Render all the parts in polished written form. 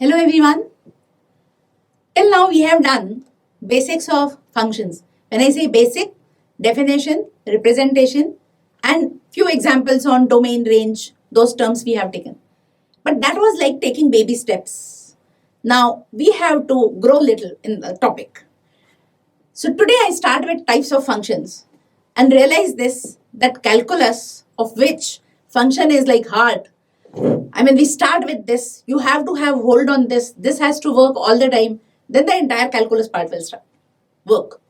Hello everyone. Till now we have done basics of functions. When I say basic, definition, representation and few examples on domain, range, those terms we have taken. But that was like taking baby steps. Now we have to grow little in the topic. So today I start with types of functions and realize this, that calculus of which function is like heart. We start with this. You have to have hold on this. This has to work all the time. Then the entire calculus part will start work.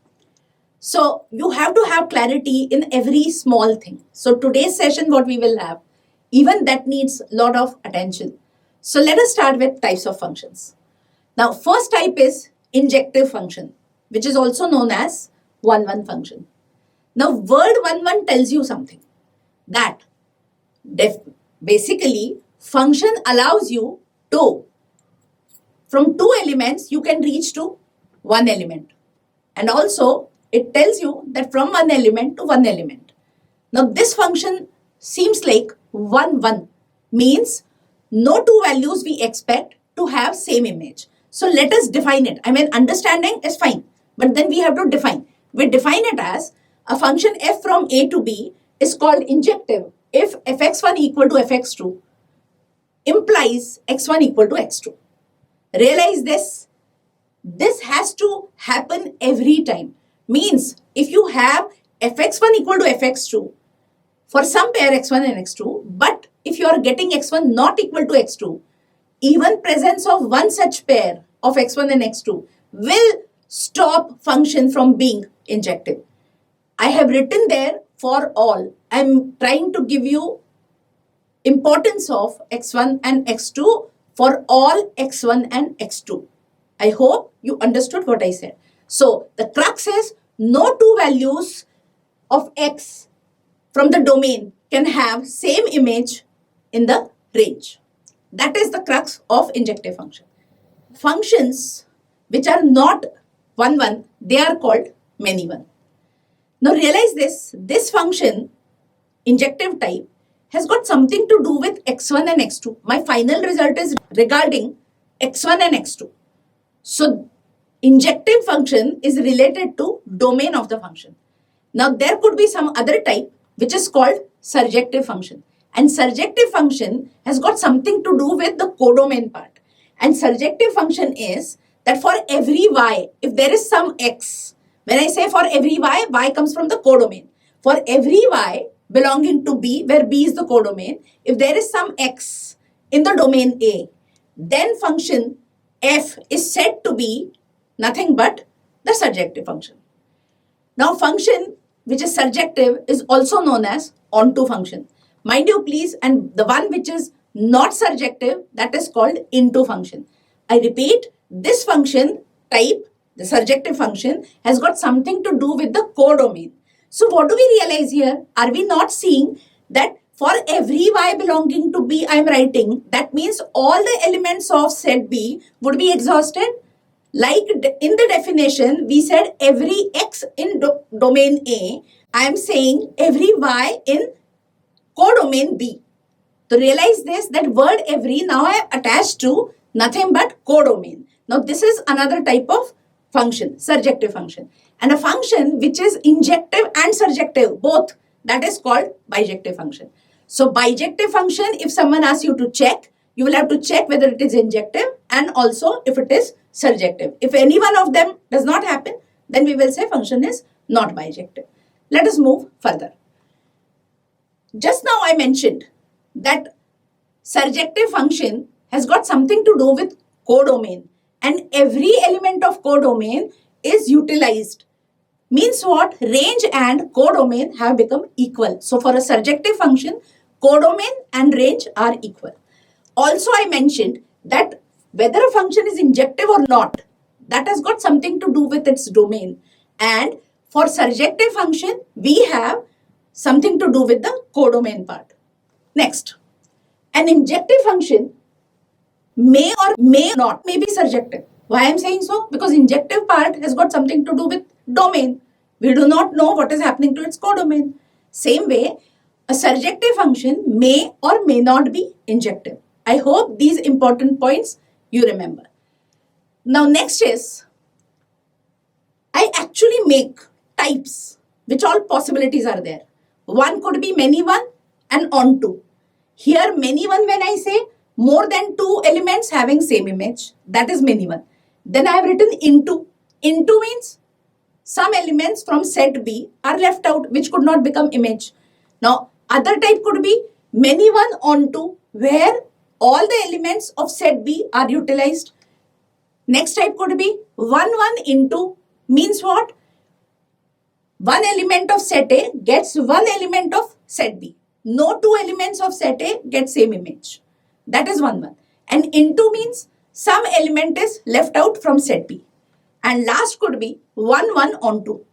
So you have to have clarity in every small thing. So today's session, what we will have, even that needs a lot of attention. So let us start with types of functions. Now, first type is injective function, which is also known as 1-1 function. Now, word 1-1 tells you something that basically function allows you to, from two elements, you can reach to one element. And also, it tells you that from one element to one element. Now, this function seems like 1-1, means no two values we expect to have same image. So, let us define it. Understanding is fine, but then we have to define. We define it as a function f from a to b is called injective if fx1 equal to fx2 implies x1 equal to x2. Realize this. This has to happen every time. Means if you have fx1 equal to fx2 for some pair x1 and x2, but if you are getting x1 not equal to x2, even presence of one such pair of x1 and x2 will stop function from being injective. I have written there for all. I'm trying to give you importance of x1 and x2 for all x1 and x2. I hope you understood what I said. So the crux is no two values of x from the domain can have same image in the range. That is the crux of injective function. Functions which are not 1-1, they are called many-one. Now realize this function, injective type, has got something to do with x1 and x2. My final result is regarding x1 and x2. So injective function is related to domain of the function. Now there could be some other type which is called surjective function. And surjective function has got something to do with the codomain part. And surjective function is that for every y, if there is some x, when I say for every y comes from the codomain. For every y belonging to B, where B is the codomain, if there is some x in the domain A, then function f is said to be nothing but the surjective function. Now function which is surjective is also known as onto function. Mind you please, and the one which is not surjective, that is called into function. I repeat, this function type, the surjective function, has got something to do with the codomain. So what do we realize here? Are we not seeing that for every y belonging to B I am writing, that means all the elements of set B would be exhausted? Like in the definition, we said every x in domain A, I am saying every y in codomain B. To realize this, that word every now I have attached to nothing but codomain. Now this is another type of function, surjective function. And a function which is injective and surjective, both, that is called bijective function. So bijective function, if someone asks you to check, you will have to check whether it is injective and also if it is surjective. If any one of them does not happen, then we will say function is not bijective. Let us move further. Just now I mentioned that surjective function has got something to do with codomain, and every element of codomain is utilized. Means what? Range and codomain have become equal. So for a surjective function, codomain and range are equal. Also I mentioned that whether a function is injective or not, that has got something to do with its domain. And for surjective function, we have something to do with the codomain part. Next, an injective function may or may not be surjective. Why I am saying so? Because injective part has got something to do with domain. We do not know what is happening to its codomain. Same way, a surjective function may or may not be injective. I hope these important points You remember. Now next is, I actually make types, which all possibilities are there. One could be many one and onto. Here many one, when I say more than two elements having same image, that is many one. Then I have written into. Into means some elements from set B are left out, which could not become image. Now other type could be many one onto, where all the elements of set B are utilized. Next type could be one into, means what? One element of set A gets one element of set B. No two elements of set A get same image. That is one. And into means some element is left out from set B. And last could be one onto,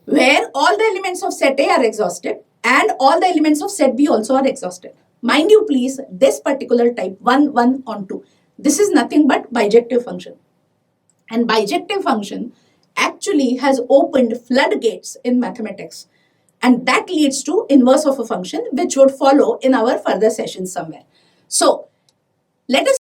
where all the elements of set A are exhausted and all the elements of set B also are exhausted. Mind you please, this particular type, one onto, this is nothing but bijective function. And bijective function actually has opened floodgates in mathematics. And that leads to inverse of a function, which would follow in our further sessions somewhere. So let us